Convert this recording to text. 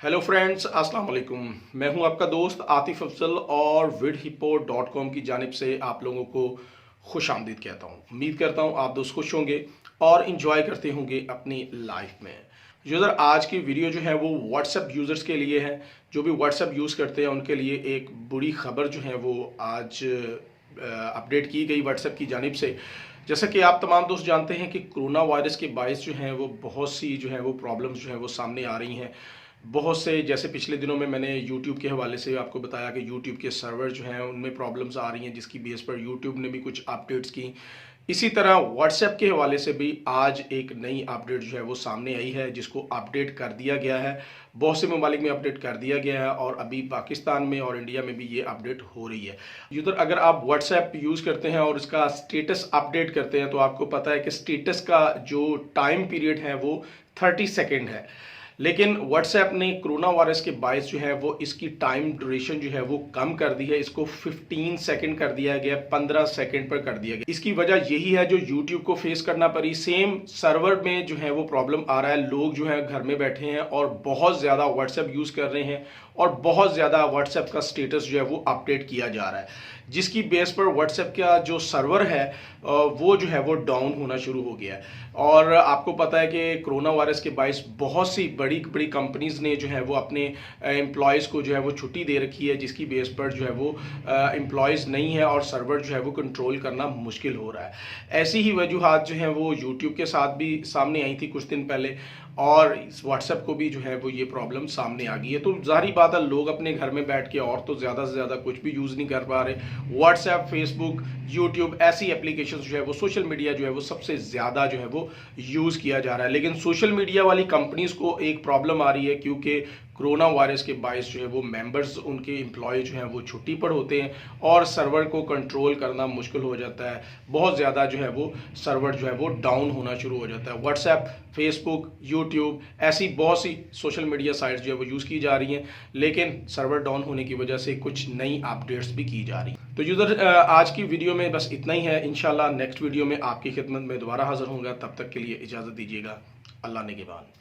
Hello friends, अस्सलाम वालेकुम। मैं हूं आपका दोस्त आतिफ अफजल और vidhipo.com की जानिब से आप लोगों को खुश आमदीद कहता हूं। उम्मीद करता हूं आप दोस्त खुश होंगे और इन्जॉय करते होंगे अपनी लाइफ में। यूज़र, आज की वीडियो जो है वो व्हाट्सएप यूज़र्स के लिए है। जो भी व्हाट्सएप यूज़ करते हैं उनके लिए एक बुरी खबर जो है वो आज अपडेट की गई व्हाट्सएप की जानिब से। जैसा कि आप तमाम दोस्त जानते हैं कि कोरोना वायरस के बायस जो हैं वो बहुत सी जो है वो प्रॉब्लम्स जो है वो सामने आ रही हैं। बहुत से, जैसे पिछले दिनों में मैंने YouTube के हवाले से आपको बताया कि YouTube के सर्वर जो हैं उनमें प्रॉब्लम्स आ रही हैं, जिसकी बेस पर YouTube ने भी कुछ अपडेट्स की। इसी तरह WhatsApp के हवाले से भी आज एक नई अपडेट जो है वो सामने आई है, जिसको अपडेट कर दिया गया है। बहुत से ममालिक में अपडेट कर दिया गया है और अभी पाकिस्तान में और इंडिया में भी ये अपडेट हो रही है। यूज़र, अगर आप WhatsApp यूज़ करते हैं और इसका स्टेटस अपडेट करते हैं तो आपको पता है कि स्टेटस का जो टाइम पीरियड है वो 30 सेकेंड है। लेकिन WhatsApp ने कोरोना वायरस के बायस जो है वो इसकी टाइम ड्यूरेशन जो है वो कम कर दी है। इसको 15 सेकंड कर दिया गया, 15 सेकंड पर कर दिया गया। इसकी वजह यही है जो YouTube को फेस करना पड़ी। सेम सर्वर में जो है वो प्रॉब्लम आ रहा है। लोग जो है घर में बैठे हैं और बहुत ज़्यादा WhatsApp यूज़ कर रहे हैं और बहुत ज़्यादा WhatsApp का स्टेटस जो है वो अपडेट किया जा रहा है, जिसकी बेस पर WhatsApp का जो सर्वर है वो जो है वो डाउन होना शुरू हो गया है। और आपको पता है कि कोरोना वायरस के बायस बहुत सी बड़ी बड़ी कंपनीज ने जो है वो अपने एम्प्लॉयज़ को जो है वो छुट्टी दे रखी है, जिसकी बेस पर जो है वो एम्प्लॉयज़ नहीं है और सर्वर जो है वो कंट्रोल करना मुश्किल हो रहा है। ऐसी ही वजूहात जो हैं वो यूट्यूब के साथ भी सामने आई थी कुछ दिन पहले, और इस WhatsApp को भी जो है वो ये प्रॉब्लम सामने आ गई है। तो ज़ाहिर बात है, लोग अपने घर में बैठ के और तो ज़्यादा से ज़्यादा कुछ भी यूज़ नहीं कर पा रहे। WhatsApp, Facebook, YouTube ऐसी एप्लीकेशन जो है वो, सोशल मीडिया जो है वो सबसे ज़्यादा जो है वो यूज़ किया जा रहा है। लेकिन सोशल मीडिया वाली कंपनीज़ को एक प्रॉब्लम आ रही है, क्योंकि कोरोना वायरस के बायस जो है वो मेंबर्स, उनके एम्प्लॉय जो हैं वो छुट्टी पर होते हैं और सर्वर को कंट्रोल करना मुश्किल हो जाता है। बहुत ज़्यादा जो है वो सर्वर जो है वो डाउन होना शुरू हो जाता है। WhatsApp, Facebook, YouTube ऐसी बहुत सी सोशल मीडिया साइट्स जो है वो यूज़ की जा रही हैं, लेकिन सर्वर डाउन होने की वजह से कुछ नई अपडेट्स भी की जा रही हैं। तो यूज़र, आज की वीडियो में बस इतना ही है। इंशाल्लाह नेक्स्ट वीडियो में आपकी खिदमत में दोबारा हाजिर होऊंगा। तब तक के लिए इजाज़त दीजिएगा। अल्लाह निगहबान।